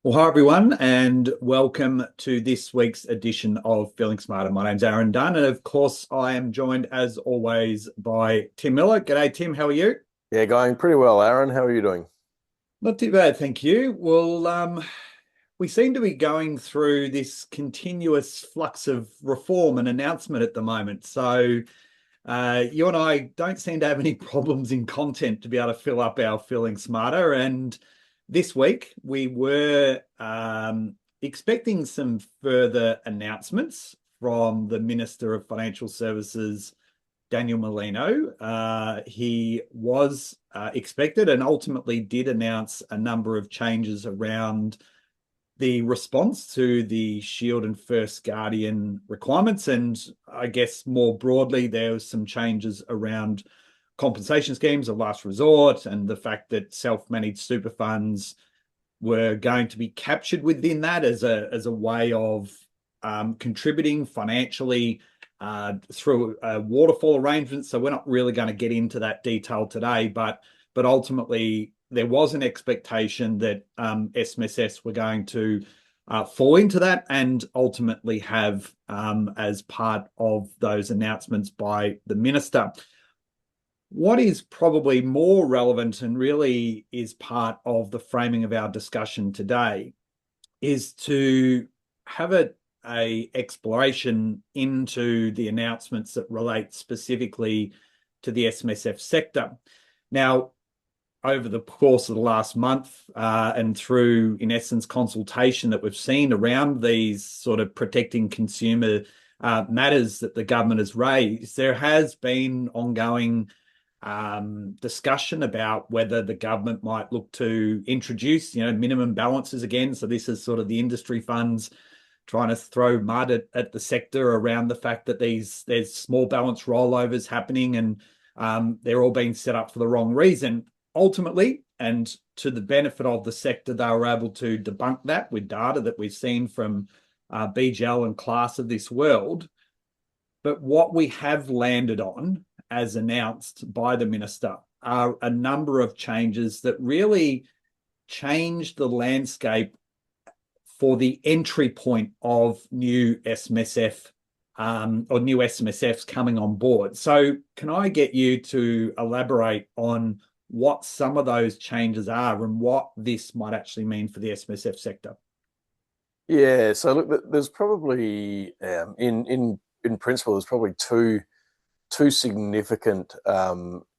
Well, hi everyone, and welcome to this week's edition of Feeling Smarter. My name's Aaron Dunn, and of course, I am joined as always by Tim Miller. G'day, Tim. How are you? Yeah, going pretty well, Aaron. How are you doing? Not too bad, thank you. Well, we seem to be going through this continuous flux of reform and announcement at the moment. So, you and I don't seem to have any problems in content to be able to fill up our Feeling Smarter. And this week we were expecting some further announcements from the Minister of Financial Services, Daniel Mulino. He was expected and ultimately did announce a number of changes around the response to the Shield and First Guardian requirements. And I guess more broadly, there was some changes around compensation schemes of last resort and the fact that self-managed super funds were going to be captured within that as a way of contributing financially through a waterfall arrangement. So we're not really going to get into that detail today, but ultimately there was an expectation that SMSFs were going to fall into that and ultimately have as part of those announcements by the minister. What is probably more relevant and really is part of the framing of our discussion today is to have a exploration into the announcements that relate specifically to the SMSF sector. Now, over the course of the last month and through, in essence, consultation that we've seen around these sort of protecting consumer matters that the government has raised, there has been ongoing discussion about whether the government might look to introduce, minimum balances again. So this is sort of the industry funds trying to throw mud at the sector around the fact that there's small balance rollovers happening and they're all being set up for the wrong reason. Ultimately, and to the benefit of the sector, they were able to debunk that with data that we've seen from BGL and Class of this world. But what we have landed on, as announced by the minister, are a number of changes that really change the landscape for the entry point of new SMSF or new SMSFs coming on board. So can I get you to elaborate on what some of those changes are and what this might actually mean for the SMSF sector? Yeah, so look, there's probably in principle, there's probably two significant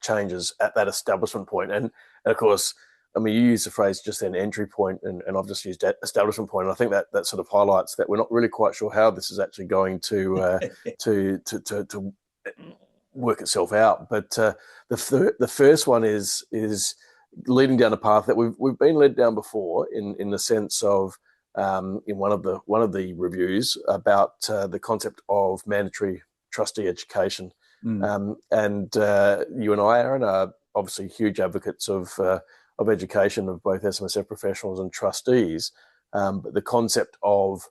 changes at that establishment point, and of course, I mean, you used the phrase just then entry point, and I've just used establishment point. And I think that sort of highlights that we're not really quite sure how this is actually going to work itself out. But the first one is leading down a path that we've been led down before in the sense of in one of the reviews about the concept of mandatory trustee education. And you and I, Aaron, are obviously huge advocates of education of both SMSF professionals and trustees. But the concept of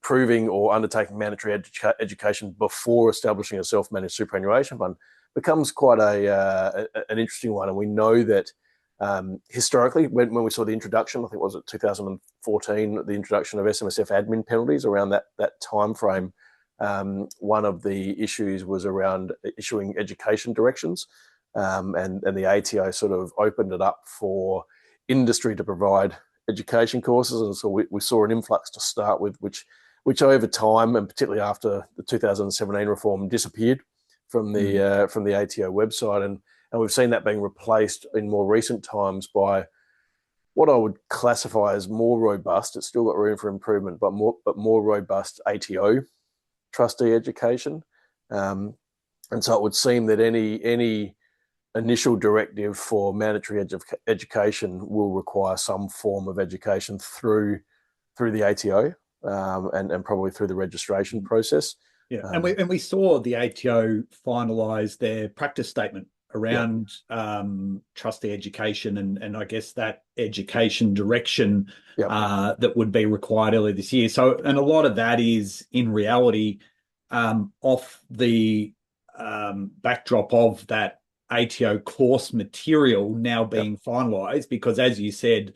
proving or undertaking mandatory education before establishing a self-managed superannuation fund becomes quite an interesting one. And we know that historically, when we saw the introduction, I think it was 2014, the introduction of SMSF admin penalties around that time frame, one of the issues was around issuing education directions, and the ATO sort of opened it up for industry to provide education courses, and so we saw an influx to start with, which over time, and particularly after the 2017 reform, disappeared from the ATO website, and we've seen that being replaced in more recent times by what I would classify as more robust. It's still got room for improvement, but more robust ATO trustee education, and so it would seem that any initial directive for mandatory education will require some form of education through the ATO, and probably through the registration process. Yeah, and we saw the ATO finalise their practice statement around trustee education and I guess that education direction that would be required earlier this year. So, and a lot of that is in reality off the backdrop of that ATO course material now being finalised, because as you said,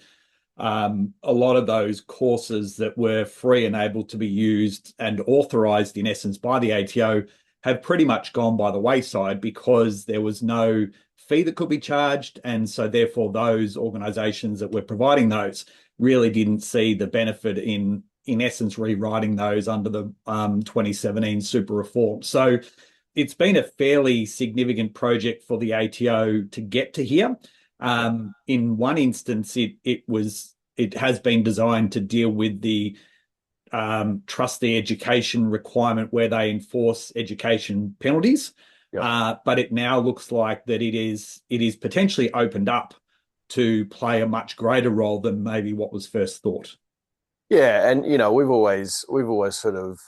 a lot of those courses that were free and able to be used and authorised in essence by the ATO have pretty much gone by the wayside because there was no fee that could be charged. And so therefore those organisations that were providing those really didn't see the benefit in essence rewriting those under the 2017 super reform. So it's been a fairly significant project for the ATO to get to here. In one instance, it has been designed to deal with the trustee education requirement where they enforce education penalties. But it now looks like that it is potentially opened up to play a much greater role than maybe what was first thought. Yeah, and we've always sort of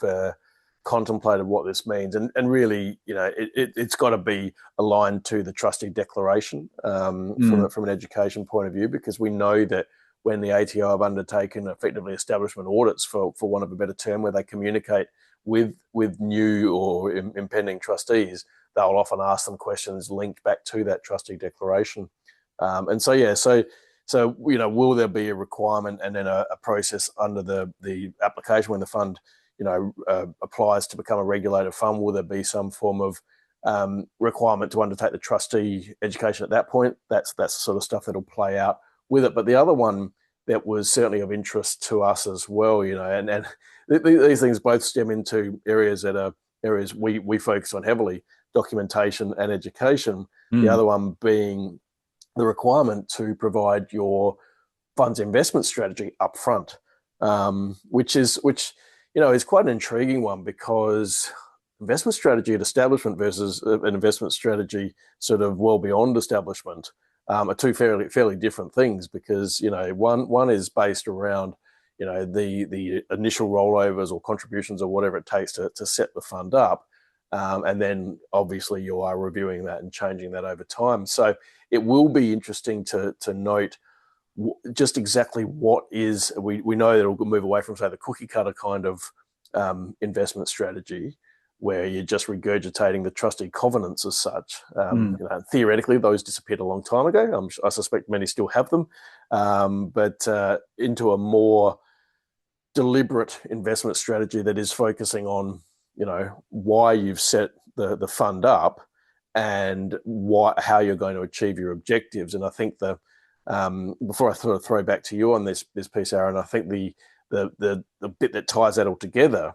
contemplated what this means, and really, it's got to be aligned to the trustee declaration from an education point of view, because we know that when the ATO have undertaken effectively establishment audits, for want of a better term, where they communicate with new or impending trustees, they'll often ask them questions linked back to that trustee declaration. And so will there be a requirement and then a process under the application when the fund applies to become a regulated fund? Will there be some form of requirement to undertake the trustee education at that point? That's the sort of stuff that'll play out with it. But the other one that was certainly of interest to us as well, and these things both stem into areas that are areas we focus on heavily: documentation and education. The other one being the requirement to provide your fund's investment strategy upfront, which is quite an intriguing one, because investment strategy at establishment versus an investment strategy sort of well beyond establishment are two fairly different things, because one is based around the initial rollovers or contributions or whatever it takes to set the fund up. And then obviously you are reviewing that and changing that over time. So it will be interesting to note just exactly what is, we know that it'll move away from, say, the cookie cutter kind of investment strategy where you're just regurgitating the trustee covenants as such. Theoretically, those disappeared a long time ago. I suspect many still have them, but into a more deliberate investment strategy that is focusing on why you've set the fund up and how you're going to achieve your objectives. And I think before I sort of throw back to you on this piece, Aaron, I think the bit that ties that all together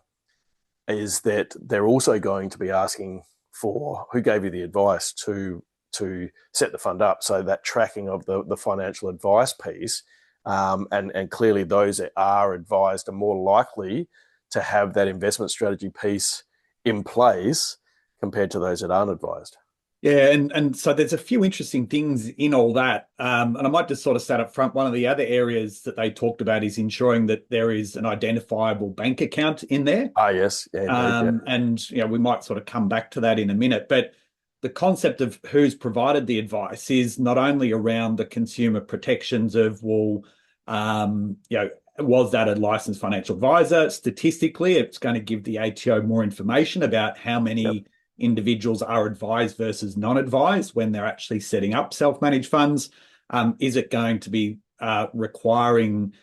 is that they're also going to be asking for who gave you the advice to set the fund up. So that tracking of the financial advice piece, and clearly those that are advised are more likely to have that investment strategy piece in place compared to those that aren't advised. Yeah, and so there's a few interesting things in all that. And I might just sort of start up front. One of the other areas that they talked about is ensuring that there is an identifiable bank account in there. Yes. Yeah, indeed, yeah. And we might sort of come back to that in a minute. But the concept of who's provided the advice is not only around the consumer protections of, was that a licensed financial advisor? Statistically, it's going to give the ATO more information about how many individuals are advised versus non-advised when they're actually setting up self-managed funds. Is it going to be requiring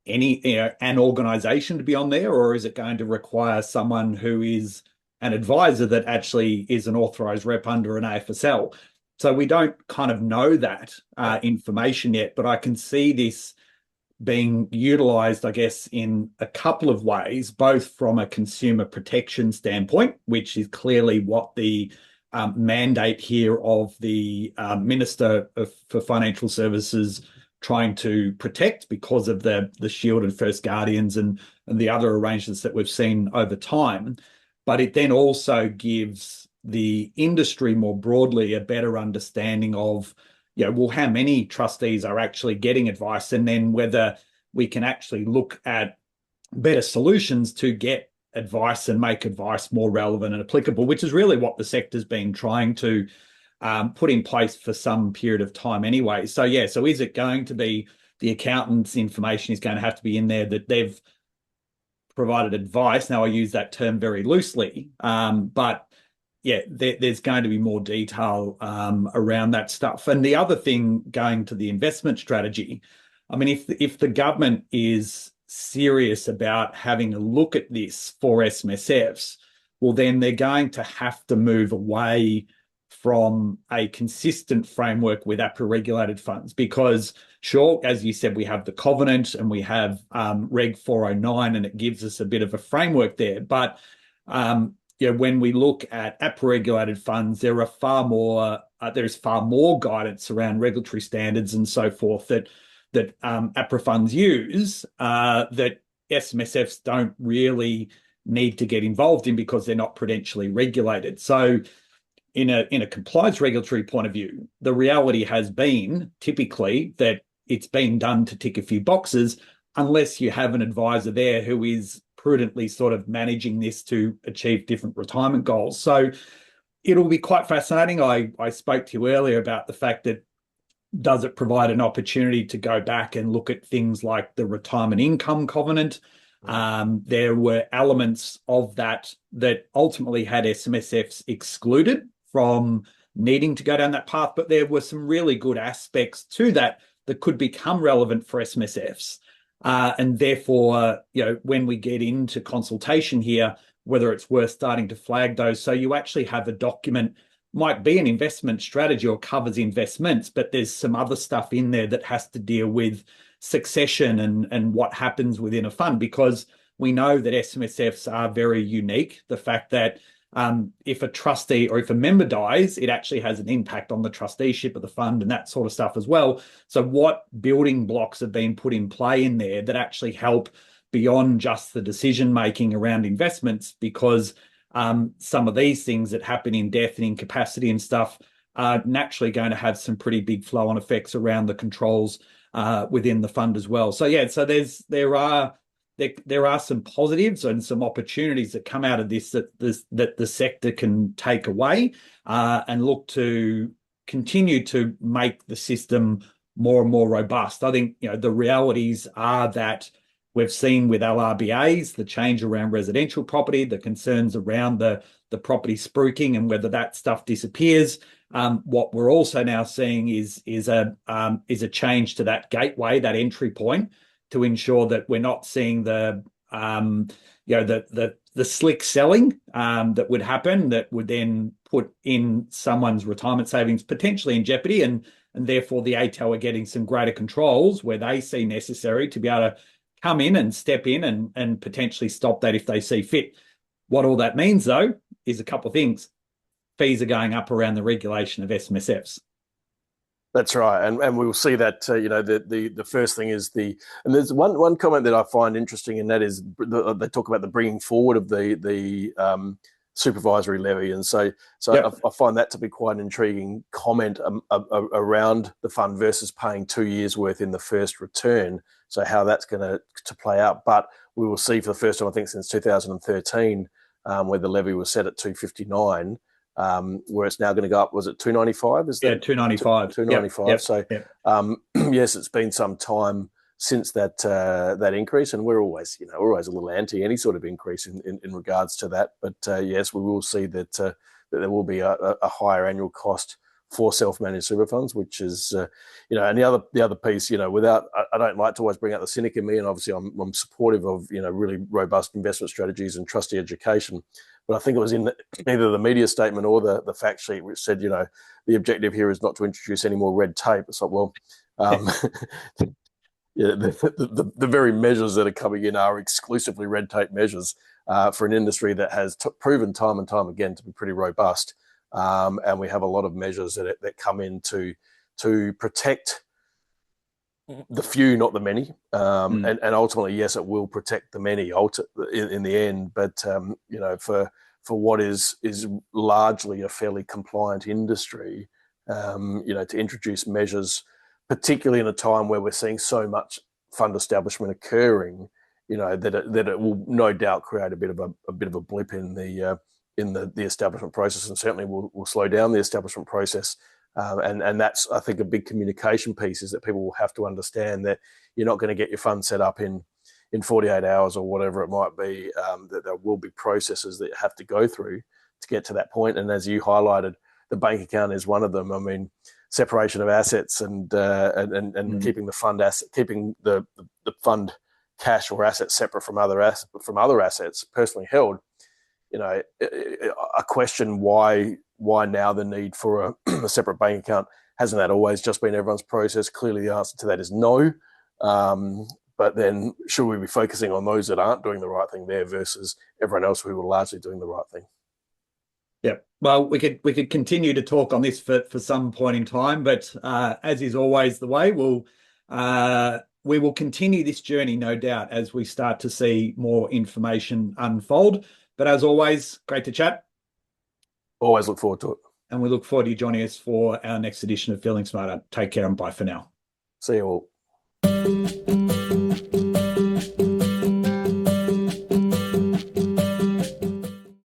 an organisation to be on there, or is it going to require someone who is an advisor that actually is an authorised rep under an AFSL? So we don't kind of know that information yet, but I can see this being utilised, I guess, in a couple of ways, both from a consumer protection standpoint, which is clearly what the mandate here of the Minister for Financial Services trying to protect because of the shielded first guardians and the other arrangements that we've seen over time. But it then also gives the industry more broadly a better understanding of how many trustees are actually getting advice, and then whether we can actually look at better solutions to get advice and make advice more relevant and applicable, which is really what the sector's been trying to put in place for some period of time anyway. So is it going to be the accountant's information is going to have to be in there that they've provided advice? Now, I use that term very loosely, but there's going to be more detail around that stuff. And the other thing, going to the investment strategy, I mean, if the government is serious about having a look at this for SMSFs, well, then they're going to have to move away from a consistent framework with APRA regulated funds because, sure, as you said, we have the covenant and we have Reg 409, and it gives us a bit of a framework there. But when we look at APRA regulated funds, there is far more guidance around regulatory standards and so forth that APRA funds use that SMSFs don't really need to get involved in because they're not prudentially regulated. So in a compliance regulatory point of view, the reality has been typically that it's been done to tick a few boxes unless you have an advisor there who is prudently sort of managing this to achieve different retirement goals. So it'll be quite fascinating. I spoke to you earlier about the fact that does it provide an opportunity to go back and look at things like the retirement income covenant? There were elements of that ultimately had SMSFs excluded from needing to go down that path, but there were some really good aspects to that could become relevant for SMSFs. And therefore, when we get into consultation here, whether it's worth starting to flag those. So you actually have a document, might be an investment strategy or covers investments, but there's some other stuff in there that has to deal with succession and what happens within a fund, because we know that SMSFs are very unique. The fact that if a trustee or if a member dies, it actually has an impact on the trusteeship of the fund and that sort of stuff as well. So what building blocks have been put in play in there that actually help beyond just the decision making around investments, because some of these things that happen in death and incapacity and stuff are naturally going to have some pretty big flow-on effects around the controls within the fund as well. So yeah, so there are some positives and some opportunities that come out of this that the sector can take away and look to continue to make the system more and more robust. I think the realities are that we've seen with LRBAs, the change around residential property, the concerns around the property spruiking and whether that stuff disappears. What we're also now seeing is a change to that gateway, that entry point, to ensure that we're not seeing the slick selling that would happen, that would then put in someone's retirement savings potentially in jeopardy, and therefore the ATO are getting some greater controls where they see necessary to be able to come in and step in and potentially stop that if they see fit. What all that means, though, is a couple of things. Fees are going up around the regulation of SMSFs. That's right, and we'll see that. The first thing is and there's one comment that I find interesting, and that is they talk about the bringing forward of the supervisory levy, and so yep. I find that to be quite an intriguing comment around the fund versus paying 2 years worth in the first return. So how that's going to play out, but we will see for the first time, I think, since 2013, where the levy was set at 259. Where it's now going to go up, was it 295? Is that 295? 295. Yep. So, yep. Yes, it's been some time since that increase, and we're always a little anti any sort of increase in regards to that. But yes, we will see that there will be a higher annual cost for self-managed super funds, which is and the other piece, without I don't like to always bring out the cynic in me, and obviously I'm supportive of really robust investment strategies and trustee education. But I think it was in either the media statement or the fact sheet which said, the objective here is not to introduce any more red tape. It's like, well, the very measures that are coming in are exclusively red tape measures for an industry that has proven time and time again to be pretty robust. And we have a lot of measures that come in to protect the few, not the many. And ultimately, yes, it will protect the many in the end. But, for what is largely a fairly compliant industry, to introduce measures, particularly in a time where we're seeing so much fund establishment occurring, that it will no doubt create a bit of a blip in the establishment process, and certainly will slow down the establishment process. And that's, I think, a big communication piece, is that people will have to understand that you're not going to get your fund set up in 48 hours or whatever it might be, that there will be processes that you have to go through to get to that point. And as you highlighted, the bank account is one of them. I mean, separation of assets and keeping the fund asset, keeping the fund cash or assets separate from other assets personally held. I question why now the need for a separate bank account. Hasn't that always just been everyone's process? Clearly, the answer to that is no. But then, should we be focusing on those that aren't doing the right thing there versus everyone else who were largely doing the right thing? Yeah, well, we could continue to talk on this for some point in time, but as is always the way, we will continue this journey, no doubt, as we start to see more information unfold. But as always, great to chat. Always look forward to it. And we look forward to you joining us for our next edition of Feeling Smarter. Take care and bye for now. See you all.